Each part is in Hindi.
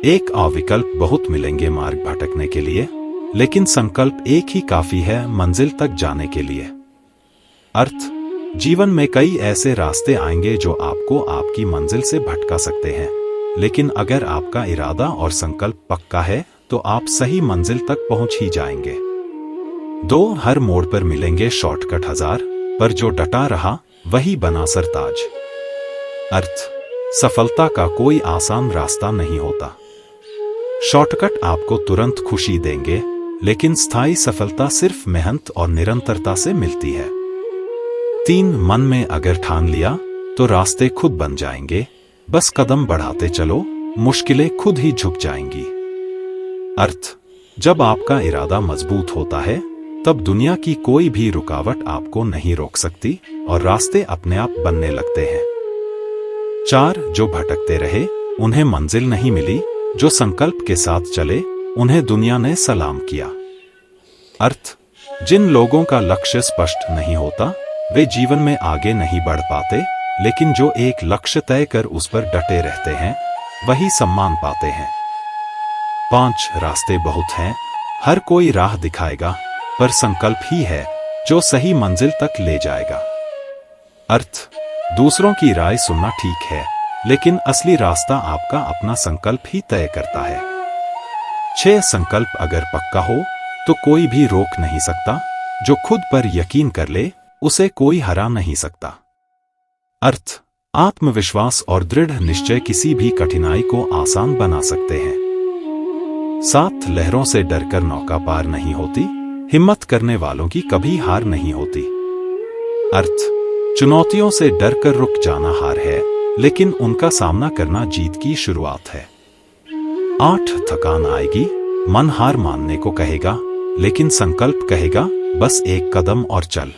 एक विकल्प बहुत मिलेंगे मार्ग भटकने के लिए, लेकिन संकल्प एक ही काफी है मंजिल तक जाने के लिए। अर्थ, जीवन में कई ऐसे रास्ते आएंगे जो आपको आपकी मंजिल से भटका सकते हैं, लेकिन अगर आपका इरादा और संकल्प पक्का है तो आप सही मंजिल तक पहुंच ही जाएंगे। हर मोड़ पर मिलेंगे शॉर्टकट हजार, पर जो डटा रहा वही बना सरताज। अर्थ, सफलता का कोई आसान रास्ता नहीं होता। शॉर्टकट आपको तुरंत खुशी देंगे, लेकिन स्थायी सफलता सिर्फ मेहनत और निरंतरता से मिलती है। 3 मन में अगर ठान लिया तो रास्ते खुद बन जाएंगे, बस कदम बढ़ाते चलो, मुश्किलें खुद ही झुक जाएंगी। अर्थ, जब आपका इरादा मजबूत होता है तब दुनिया की कोई भी रुकावट आपको नहीं रोक सकती और रास्ते अपने आप बनने लगते हैं। 4 जो भटकते रहे उन्हें मंजिल नहीं मिली, जो संकल्प के साथ चले उन्हें दुनिया ने सलाम किया। अर्थ, जिन लोगों का लक्ष्य स्पष्ट नहीं होता वे जीवन में आगे नहीं बढ़ पाते, लेकिन जो एक लक्ष्य तय कर उस पर डटे रहते हैं वही सम्मान पाते हैं। 5 रास्ते बहुत हैं, हर कोई राह दिखाएगा, पर संकल्प ही है जो सही मंजिल तक ले जाएगा। अर्थ, दूसरों की राय सुनना ठीक है, लेकिन असली रास्ता आपका अपना संकल्प ही तय करता है। 6 संकल्प अगर पक्का हो तो कोई भी रोक नहीं सकता, जो खुद पर यकीन कर ले उसे कोई हरा नहीं सकता। अर्थ, आत्मविश्वास और दृढ़ निश्चय किसी भी कठिनाई को आसान बना सकते हैं। 7 लहरों से डरकर नौका पार नहीं होती, हिम्मत करने वालों की कभी हार नहीं होती। अर्थ, चुनौतियों से डरकर रुक जाना हार है, लेकिन उनका सामना करना जीत की शुरुआत है। 8 थकान आएगी, मन हार मानने को कहेगा, लेकिन संकल्प कहेगा बस एक कदम और चल।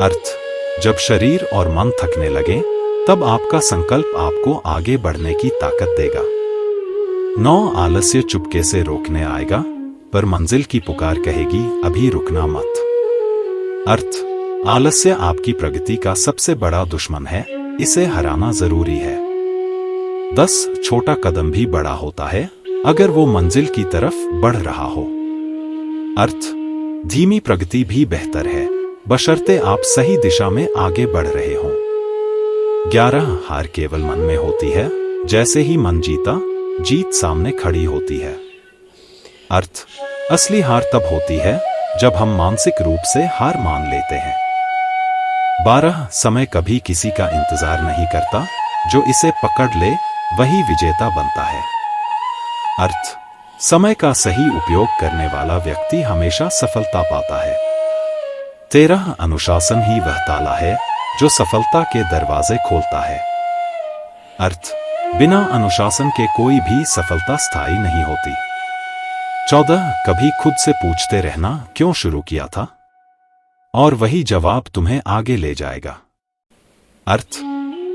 अर्थ, जब शरीर और मन थकने लगे तब आपका संकल्प आपको आगे बढ़ने की ताकत देगा। 9 आलस्य चुपके से रोकने आएगा, पर मंजिल की पुकार कहेगी अभी रुकना मत। अर्थ, आलस्य आपकी प्रगति का सबसे बड़ा दुश्मन है, इसे हराना जरूरी है। 10 छोटा कदम भी बड़ा होता है अगर वो मंजिल की तरफ बढ़ रहा हो। अर्थ, धीमी प्रगति भी बेहतर है, बशर्ते आप सही दिशा में आगे बढ़ रहे हों। 11 हार केवल मन में होती है, जैसे ही मन जीता जीत सामने खड़ी होती है। अर्थ, असली हार तब होती है जब हम मानसिक रूप से हार मान लेते हैं। 12 समय कभी किसी का इंतजार नहीं करता, जो इसे पकड़ ले वही विजेता बनता है। अर्थ, समय का सही उपयोग करने वाला व्यक्ति हमेशा सफलता पाता है। 13 अनुशासन ही वह ताला है जो सफलता के दरवाजे खोलता है। अर्थ, बिना अनुशासन के कोई भी सफलता स्थायी नहीं होती। 14 कभी खुद से पूछते रहना क्यों शुरू किया था, और वही जवाब तुम्हें आगे ले जाएगा। अर्थ,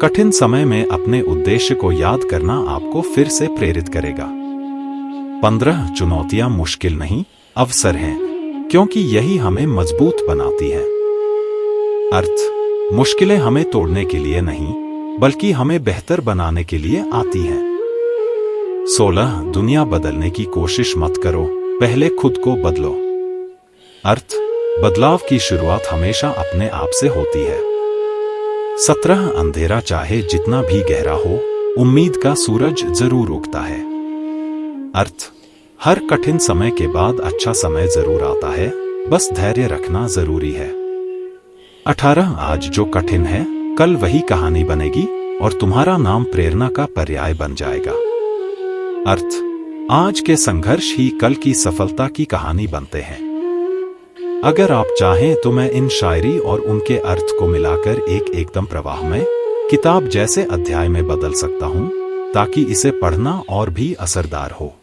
कठिन समय में अपने उद्देश्य को याद करना आपको फिर से प्रेरित करेगा। 15 चुनौतियां मुश्किल नहीं अवसर हैं, क्योंकि यही हमें मजबूत बनाती हैं। अर्थ, मुश्किलें हमें तोड़ने के लिए नहीं बल्कि हमें बेहतर बनाने के लिए आती हैं। 16 दुनिया बदलने की कोशिश मत करो, पहले खुद को बदलो। अर्थ, बदलाव की शुरुआत हमेशा अपने आप से होती है। 17 अंधेरा चाहे जितना भी गहरा हो, उम्मीद का सूरज जरूर उगता है। अर्थ, हर कठिन समय के बाद अच्छा समय जरूर आता है, बस धैर्य रखना जरूरी है। 18 आज जो कठिन है कल वही कहानी बनेगी और तुम्हारा नाम प्रेरणा का पर्याय बन जाएगा। अर्थ, आज के संघर्ष ही कल की सफलता की कहानी बनते हैं। अगर आप चाहें तो मैं इन शायरी और उनके अर्थ को मिलाकर एक एकदम प्रवाह में किताब जैसे अध्याय में बदल सकता हूं, ताकि इसे पढ़ना और भी असरदार हो।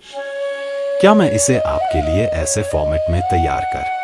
क्या मैं इसे आपके लिए ऐसे फॉर्मेट में तैयार कर